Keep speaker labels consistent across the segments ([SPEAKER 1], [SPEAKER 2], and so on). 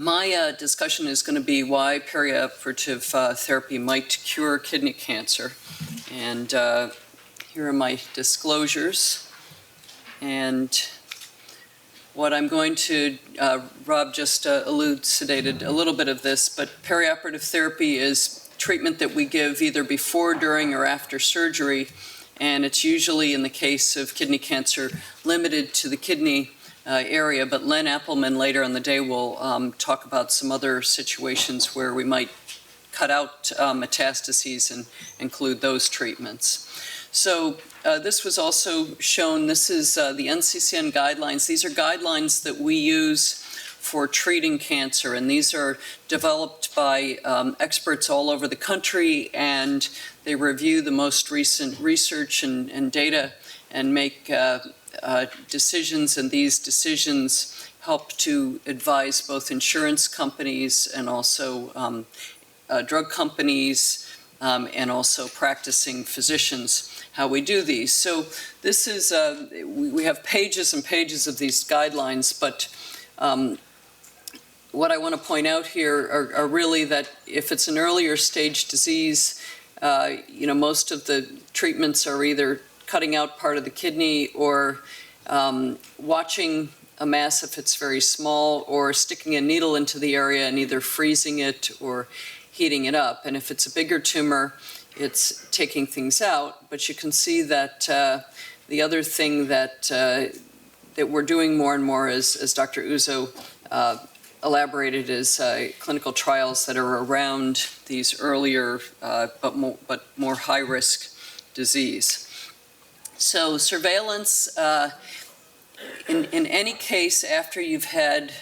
[SPEAKER 1] My discussion is going to be why perioperative therapy might cure kidney cancer. And here are my disclosures. And what I'm going to, Rob just elucidated a little bit of this, but perioperative therapy is treatment that we give either before, during, or after surgery. And it's usually, in the case of kidney cancer, limited to the kidney area, but Len Appelman later in the day will talk about some other situations where we might cut out metastases and include those treatments. So this was also shown, this is the NCCN Guidelines. These are guidelines that we use for treating cancer, and these are developed by experts all over the country, and they review the most recent research and data and make decisions, and these decisions help to advise both insurance companies and also drug companies and also practicing physicians how we do these. So this is, we have pages and pages of these guidelines, but what I want to point out here are really that if it's an earlier stage disease, most of the treatments are either cutting out part of the kidney or watching a mass if it's very small, or sticking a needle into the area and either freezing it or heating it up. And if it's a bigger tumor, it's taking things out. But you can see that the other thing that that we're doing more and more, as Dr. Uzo elaborated, is clinical trials that are around these earlier but more high-risk disease. So surveillance, in any case after you've had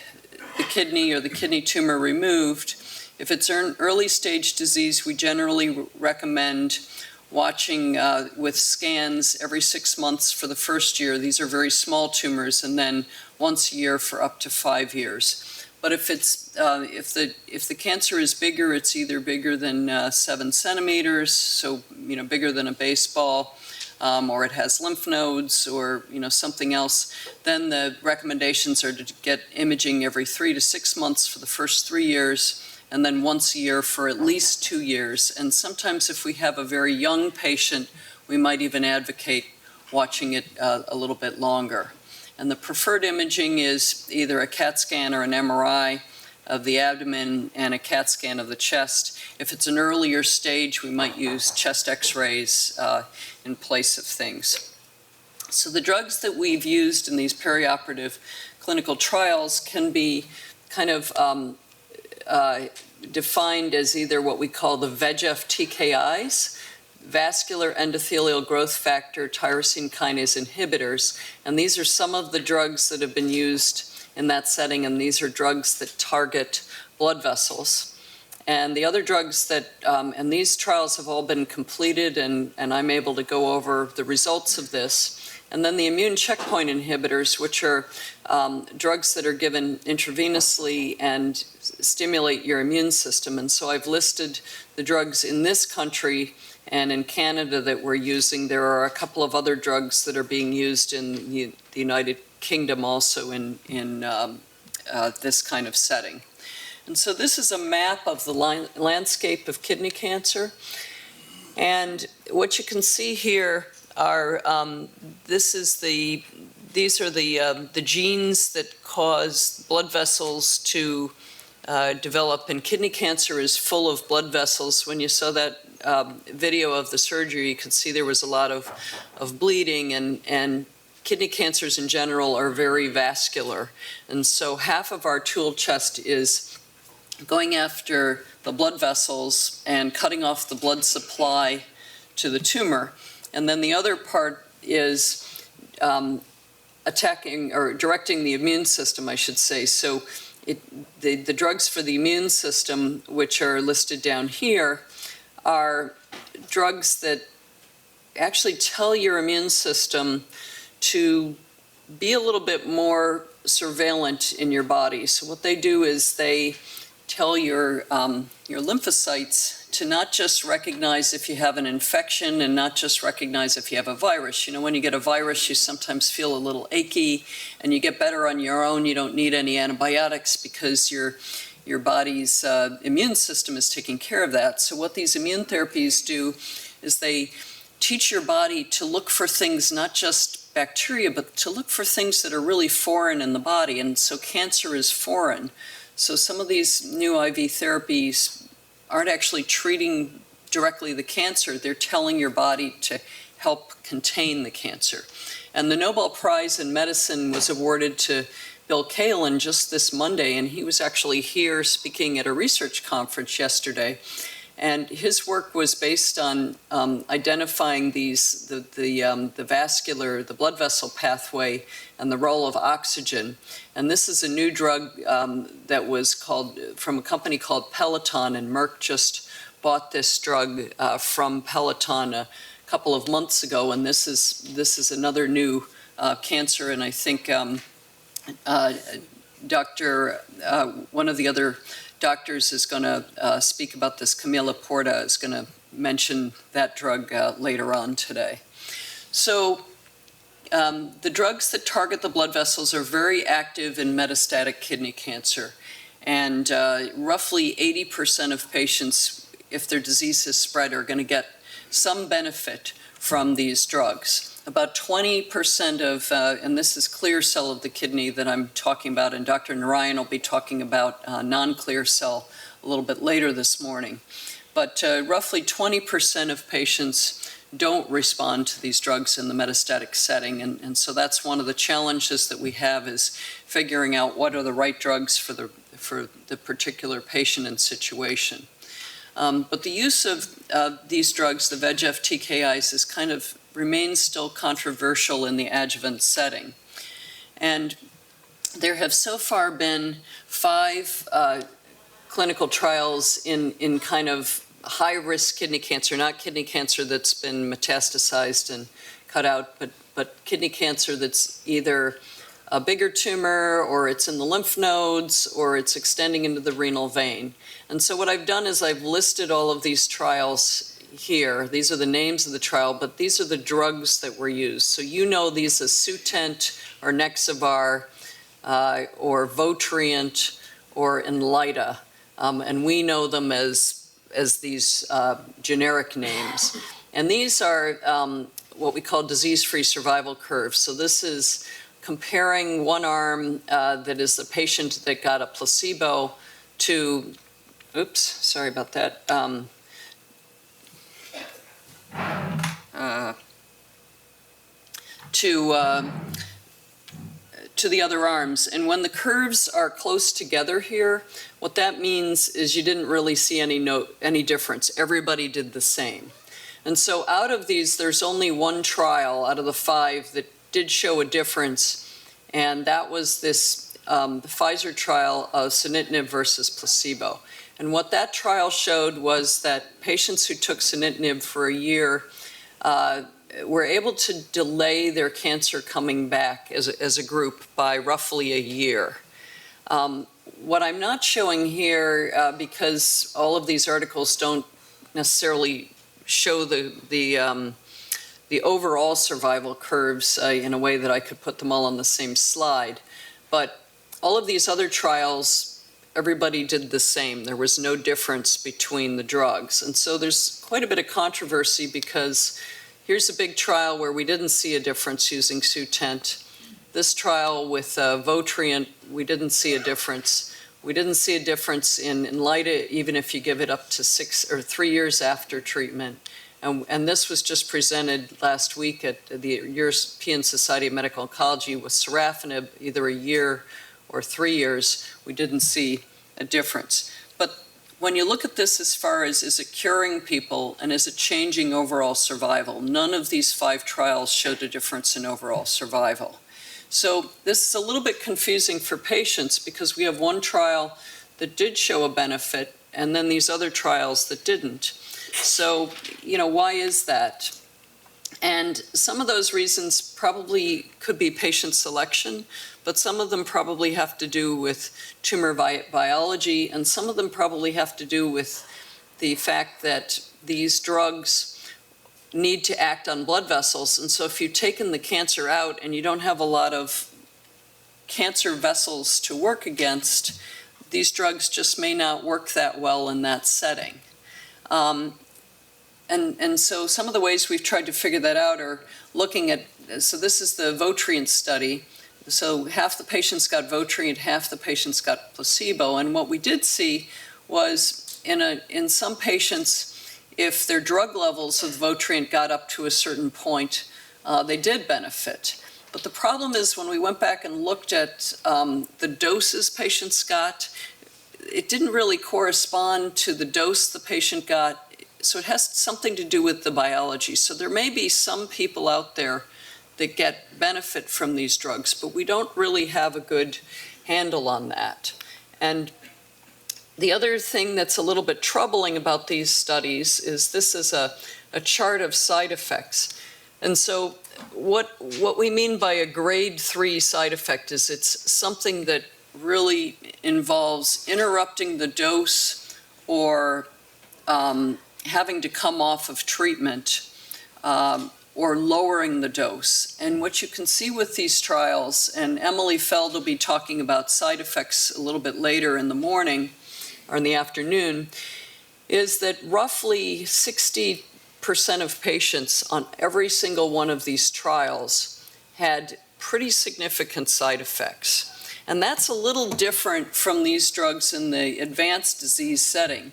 [SPEAKER 1] the kidney or the kidney tumor removed, if it's an early stage disease, we generally recommend watching with scans every 6 months for the first year. These are very small tumors, and then once a year for up to 5 years. But if it's if the cancer is bigger, it's either bigger than 7 centimeters, so bigger than a baseball, or it has lymph nodes or something else, then the recommendations are to get imaging every 3 to 6 months for the first 3 years, and then once a year for at least 2 years. And sometimes if we have a very young patient, we might even advocate watching it a little bit longer. And the preferred imaging is either a CAT scan or an MRI of the abdomen and a CAT scan of the chest. If it's an earlier stage, we might use chest x-rays in place of things. So the drugs that we've used in these perioperative clinical trials can be kind of defined as either what we call the VEGF TKIs, vascular endothelial growth factor tyrosine kinase inhibitors, and these are some of the drugs that have been used in that setting, and these are drugs that target blood vessels. And the other drugs that, and these trials have all been completed, and I'm able to go over the results of this. And then the immune checkpoint inhibitors, which are drugs that are given intravenously and stimulate your immune system. And so I've listed the drugs in this country and in Canada that we're using. There are a couple of other drugs that are being used in the United Kingdom also in this kind of setting. And so this is a map of the landscape of kidney cancer. And what you can see here are, these are the genes that cause blood vessels to develop, and kidney cancer is full of blood vessels. When you saw that video of the surgery, you could see there was a lot of bleeding, and kidney cancers in general are very vascular. And so half of our tool chest is going after the blood vessels and cutting off the blood supply to the tumor. And then the other part is attacking or directing the immune system, I should say. So the drugs for the immune system, which are listed down here, are drugs that actually tell your immune system to be a little bit more surveillant in your body. So what they do is they tell your lymphocytes to not just recognize if you have an infection and not just recognize if you have a virus. You know, when you get a virus, you sometimes feel a little achy, and you get better on your own. You don't need any antibiotics because your body's immune system is taking care of that. So what these immune therapies do is they teach your body to look for things, not just bacteria, but to look for things that are really foreign in the body. And so cancer is foreign. So some of these new IV therapies aren't actually treating directly the cancer. They're telling your body to help contain the cancer. And the Nobel Prize in Medicine was awarded to Bill Kaelin just this Monday, and he was actually here speaking at a research conference yesterday. And his work was based on identifying the blood vessel pathway and the role of oxygen. And this is a new drug that was from a company called Peloton, and Merck just bought this drug from Peloton a couple of months ago. And this is another new cancer, and I think one of the other doctors is going to speak about this. Camila Porta is going to mention that drug later on today. So the drugs that target the blood vessels are very active in metastatic kidney cancer. And roughly 80% of patients, if their disease is spread, are going to get some benefit from these drugs. About 20% of, and this is clear cell of the kidney that I'm talking about, and Dr. Narayan will be talking about non-clear cell a little bit later this morning. But roughly 20% of patients don't respond to these drugs in the metastatic setting, and so that's one of the challenges that we have, is figuring out what are the right drugs for the particular patient and situation. But the use of these drugs, the VEGF TKIs, is remains still controversial in the adjuvant setting. And there have so far been 5 clinical trials in kind of high-risk kidney cancer, not kidney cancer that's been metastasized and cut out, but kidney cancer that's either a bigger tumor, or it's in the lymph nodes, or it's extending into the renal vein. And so what I've done is I've listed all of these trials here. These are the names of the trial, but these are the drugs that were used. So you know these as Sutent or Nexavar or Votrient or Inlyta, and we know them as these generic names. And these are what we call disease-free survival curves. So this is comparing one arm that is the patient that got a placebo to, oops, sorry about that, to the other arms. And when the curves are close together here, what that means is you didn't really see any difference. Everybody did the same. And so out of these, there's only one trial out of the 5 that did show a difference, and that was this the Pfizer trial of sunitinib versus placebo. And what that trial showed was that patients who took sunitinib for a year were able to delay their cancer coming back as a group by roughly a year. What I'm not showing here, because all of these articles don't necessarily show the overall survival curves in a way that I could put them all on the same slide, but all of these other trials, everybody did the same. There was no difference between the drugs. And so there's quite a bit of controversy, because here's a big trial where we didn't see a difference using Sutent. This trial with Votrient, we didn't see a difference. We didn't see a difference in Inlyta, even if you give it up to 6 or 3 years after treatment. And this was just presented last week at the European Society of Medical Oncology with sorafenib, either a year or 3 years. We didn't see a difference. But when you look at this as far as is it curing people and is it changing overall survival, none of these 5 trials showed a difference in overall survival. So this is a little bit confusing for patients, because we have one trial that did show a benefit and then these other trials that didn't. So, why is that? And some of those reasons probably could be patient selection, but some of them probably have to do with tumor biology, and some of them probably have to do with the fact that these drugs need to act on blood vessels. And so if you've taken the cancer out and you don't have a lot of cancer vessels to work against, these drugs just may not work that well in that setting. And so some of the ways we've tried to figure that out are looking at, so this is the Votrient study. So half the patients got Votrient, half the patients got placebo. And what we did see was in some patients, if their drug levels of Votrient got up to a certain point, they did benefit. But the problem is when we went back and looked at the doses patients got, it didn't really correspond to the dose the patient got. So it has something to do with the biology. So there may be some people out there that get benefit from these drugs, but we don't really have a good handle on that. And the other thing that's a little bit troubling about these studies is this is a chart of side effects. And so what we mean by a grade 3 side effect is it's something that really involves interrupting the dose or having to come off of treatment or lowering the dose. And what you can see with these trials, and Emily Feld will be talking about side effects a little bit later in the morning or in the afternoon, is that roughly 60% of patients on every single one of these trials had pretty significant side effects. And that's a little different from these drugs in the advanced disease setting.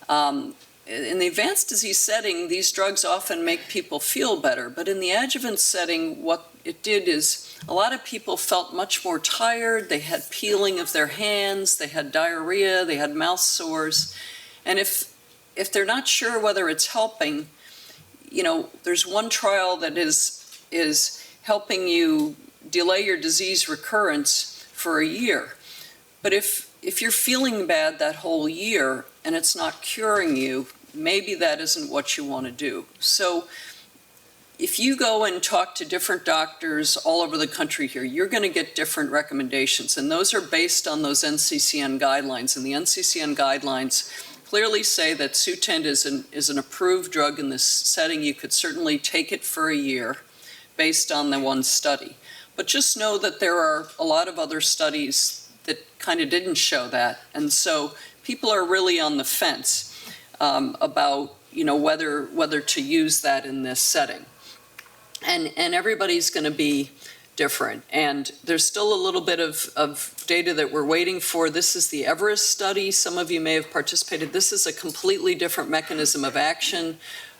[SPEAKER 1] In the advanced disease setting, these drugs often make people feel better, but in the adjuvant setting, what it did is a lot of people felt much more tired, they had peeling of their hands, they had diarrhea, they had mouth sores, and if they're not sure whether it's helping, you know, there's one trial that is helping you delay your disease recurrence for a year, but if you're feeling bad that whole year and it's not curing you, maybe that isn't what you want to do. So if you go and talk to different doctors all over the country here, you're going to get different recommendations, and those are based on those NCCN guidelines. And the NCCN guidelines clearly say that Sutent is an approved drug in this setting. You could certainly take it for a year based on the one study. But just know that there are a lot of other studies that kind of didn't show that. And so people are really on the fence about, you know, whether to use that in this setting. And everybody's going to be different. And there's still a little bit of data that we're waiting for. This is the Everest study. Some of you may have participated. This is a completely different mechanism of action.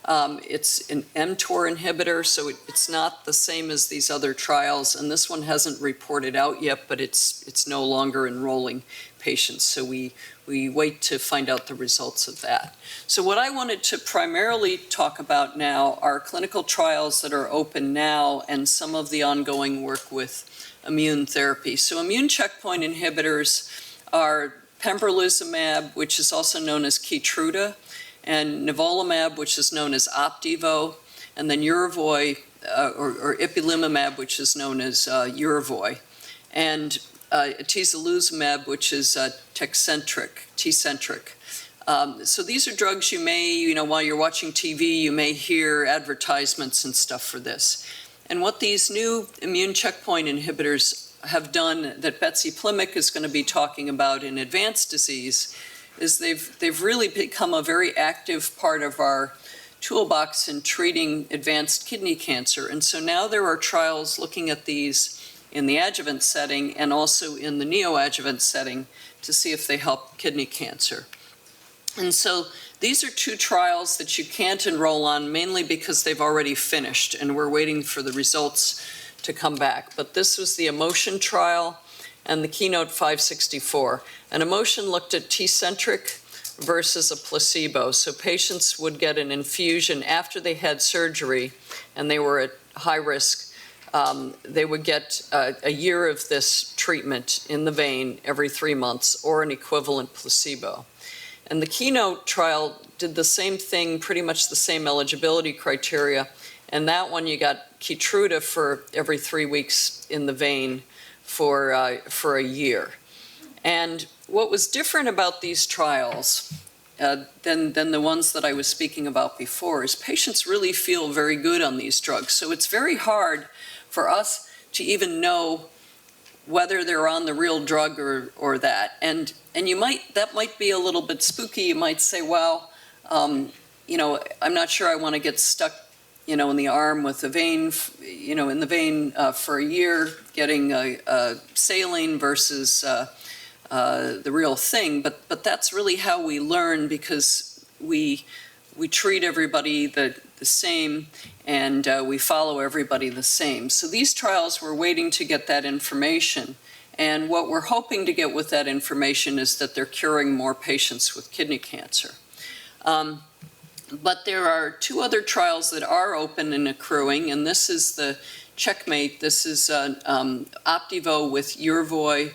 [SPEAKER 1] It's an mTOR inhibitor, so it's not the same as these other trials. And this one hasn't reported out yet, but it's no longer enrolling patients. So we wait to find out the results of that. So what I wanted to primarily talk about now are clinical trials that are open now and some of the ongoing work with immune therapy. So immune checkpoint inhibitors are pembrolizumab, which is also known as Keytruda, and nivolumab, which is known as Opdivo, and then Yervoy, or ipilimumab, which is known as Yervoy, and atezolizumab, which is Tecentriq. So these are drugs you may, while you're watching TV, you may hear advertisements and stuff for this. And what these new immune checkpoint inhibitors have done that Betsy Plimick is going to be talking about in advanced disease is they've really become a very active part of our toolbox in treating advanced kidney cancer. And so now there are trials looking at these in the adjuvant setting and also in the neoadjuvant setting to see if they help kidney cancer. And so these are two trials that you can't enroll on, mainly because they've already finished and we're waiting for the results to come back. But this was the Emotion trial and the Keynote 564. And Emotion looked at Tecentriq versus a placebo. So patients would get an infusion after they had surgery and they were at high risk. They would get a year of this treatment in the vein every 3 months or an equivalent placebo. And the Keynote trial did the same thing, pretty much the same eligibility criteria, And that one you got Keytruda for every 3 weeks in the vein for a year. And what was different about these trials than the ones that I was speaking about before is patients really feel very good on these drugs. So it's very hard for us to even know whether they're on the real drug or that. And that might be a little bit spooky. You might say, well, you know, I'm not sure I want to get stuck, you know, in the arm with the vein, you know, in the vein for a year, getting saline versus the real thing. But that's really how we learn, because we treat everybody the same, and we follow everybody the same. So these trials, we're waiting to get that information. And what we're hoping to get with that information is that they're curing more patients with kidney cancer. But there are 2 other trials that are open and accruing, and this is the Checkmate. This is Opdivo with Yervoy,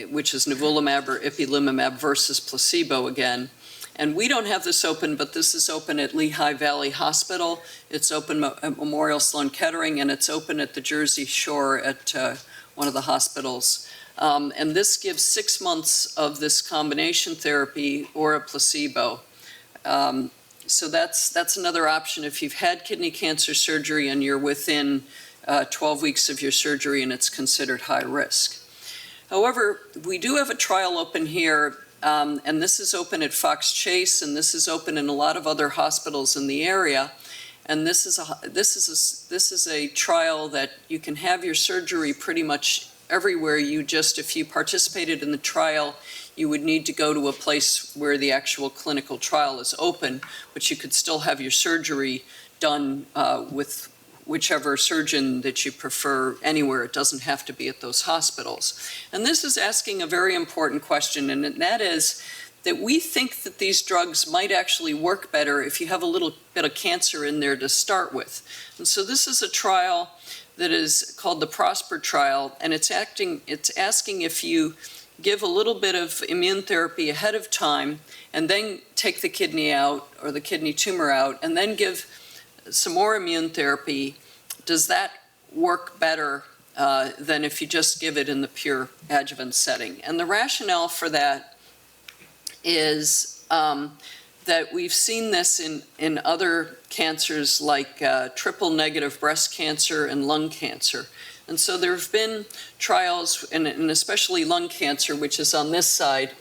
[SPEAKER 1] which is nivolumab or ipilimumab versus placebo again. And we don't have this open, but this is open at Lehigh Valley Hospital. It's open at Memorial Sloan Kettering, and it's open at the Jersey Shore at one of the hospitals. And this gives 6 months of this combination therapy or a placebo. So that's another option if you've had kidney cancer surgery and you're within 12 weeks of your surgery and it's considered high risk. However, we do have a trial open here, and this is open at Fox Chase, and this is open in a lot of other hospitals in the area. And this is a trial that you can have your surgery pretty much everywhere. If you participated in the trial, you would need to go to a place where the actual clinical trial is open, but you could still have your surgery done with whichever surgeon that you prefer anywhere. It doesn't have to be at those hospitals. And this is asking a very important question, and that is that we think that these drugs might actually work better if you have a little bit of cancer in there to start with. And so this is a trial that is called the Prosper trial, and it's asking if you give a little bit of immune therapy ahead of time and then take the kidney out or the kidney tumor out and then give some more immune therapy, does that work better than if you just give it in the pure adjuvant setting? And the rationale for that is that we've seen this in other cancers like triple negative breast cancer and lung cancer. And so there have been trials, and especially lung cancer, which is on this side.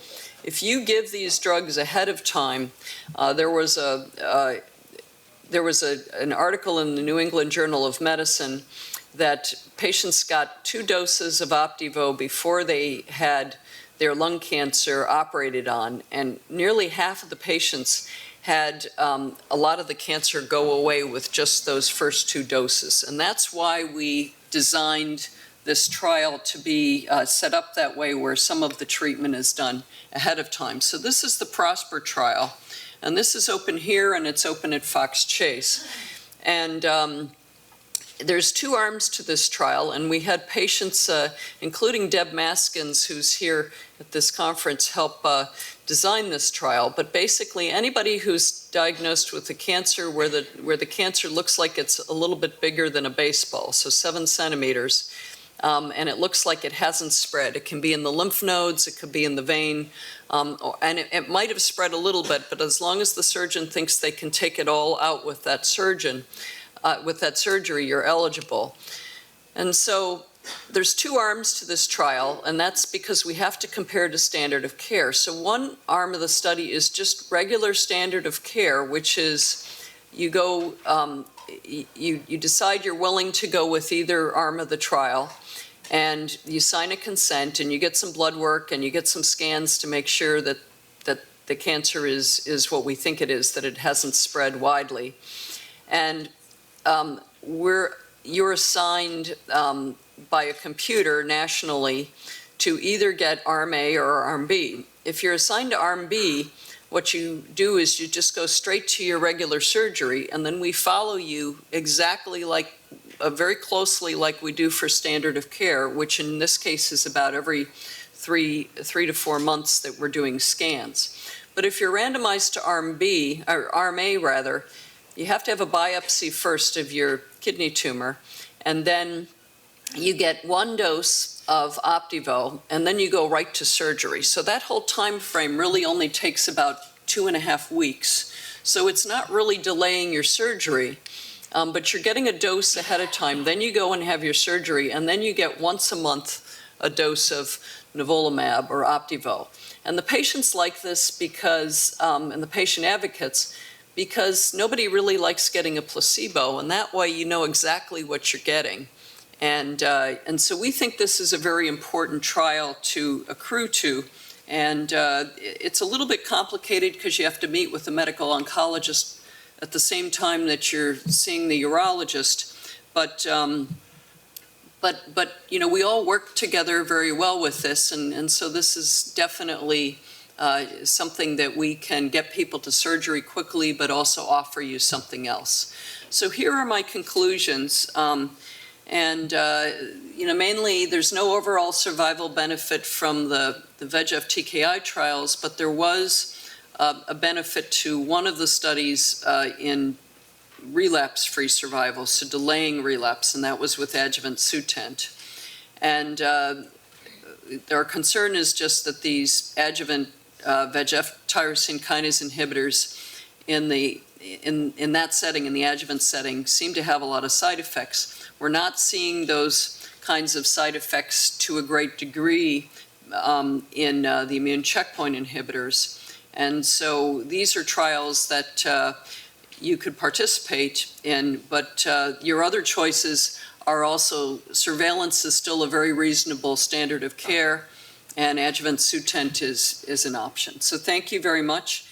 [SPEAKER 1] If you give these drugs ahead of time, there was an article in the New England Journal of Medicine that patients got 2 doses of Opdivo before they had their lung cancer operated on, and nearly half of the patients had a lot of the cancer go away with just those first 2 doses. And that's why we designed this trial to be set up that way, where some of the treatment is done ahead of time. So this is the Prosper trial. And this is open here, and it's open at Fox Chase. And there's 2 arms to this trial, and we had patients, including Deb Maskins, who's here at this conference, help design this trial. But basically, anybody who's diagnosed with a cancer where the cancer looks like it's a little bit bigger than a baseball, so 7 centimeters, and it looks like it hasn't spread. It can be in the lymph nodes, it could be in the vein, and it might have spread a little bit, but as long as the surgeon thinks they can take it all out with that surgery, you're eligible. And so there's 2 arms to this trial, and that's because we have to compare to standard of care. So one arm of the study is just regular standard of care, which is you go, you decide you're willing to go with either arm of the trial, and you sign a consent, and you get some blood work, and you get some scans to make sure that the cancer is what we think it is, that it hasn't spread widely. And you're assigned by a computer nationally to either get Arm A or Arm B. If you're assigned to Arm B, what you do is you just go straight to your regular surgery, and then we follow you exactly like, very closely like we do for standard of care, which in this case is about every three to 4 months that we're doing scans. But if you're randomized to Arm B, or Arm A rather, you have to have a biopsy first of your kidney tumor, and then you get 1 dose of Opdivo, and then you go right to surgery. So that whole time frame really only takes about 2.5 weeks. So it's not really delaying your surgery, but you're getting a dose ahead of time. Then you go and have your surgery, and then you get once a month a dose of nivolumab or Opdivo. And the patients like this because, and the patient advocates, because nobody really likes getting a placebo, and that way you know exactly what you're getting. And so we think this is a very important trial to accrue to. And it's a little bit complicated because you have to meet with the medical oncologist at the same time that you're seeing the urologist. But you know, we all work together very well with this. And so this is definitely something that we can get people to surgery quickly, but also offer you something else. So here are my conclusions. You know, mainly there's no overall survival benefit from the VEGF TKI trials, but there was a benefit to one of the studies in relapse-free survival, so delaying relapse, and that was with adjuvant Sutent. And our concern is just that these adjuvant VEGF tyrosine kinase inhibitors in that setting, in the adjuvant setting, seem to have a lot of side effects. We're not seeing those kinds of side effects to a great degree in the immune checkpoint inhibitors. And so these are trials that you could participate in, but your other choices are also, surveillance is still a very reasonable standard of care, and adjuvant Sutent is an option. So thank you very much.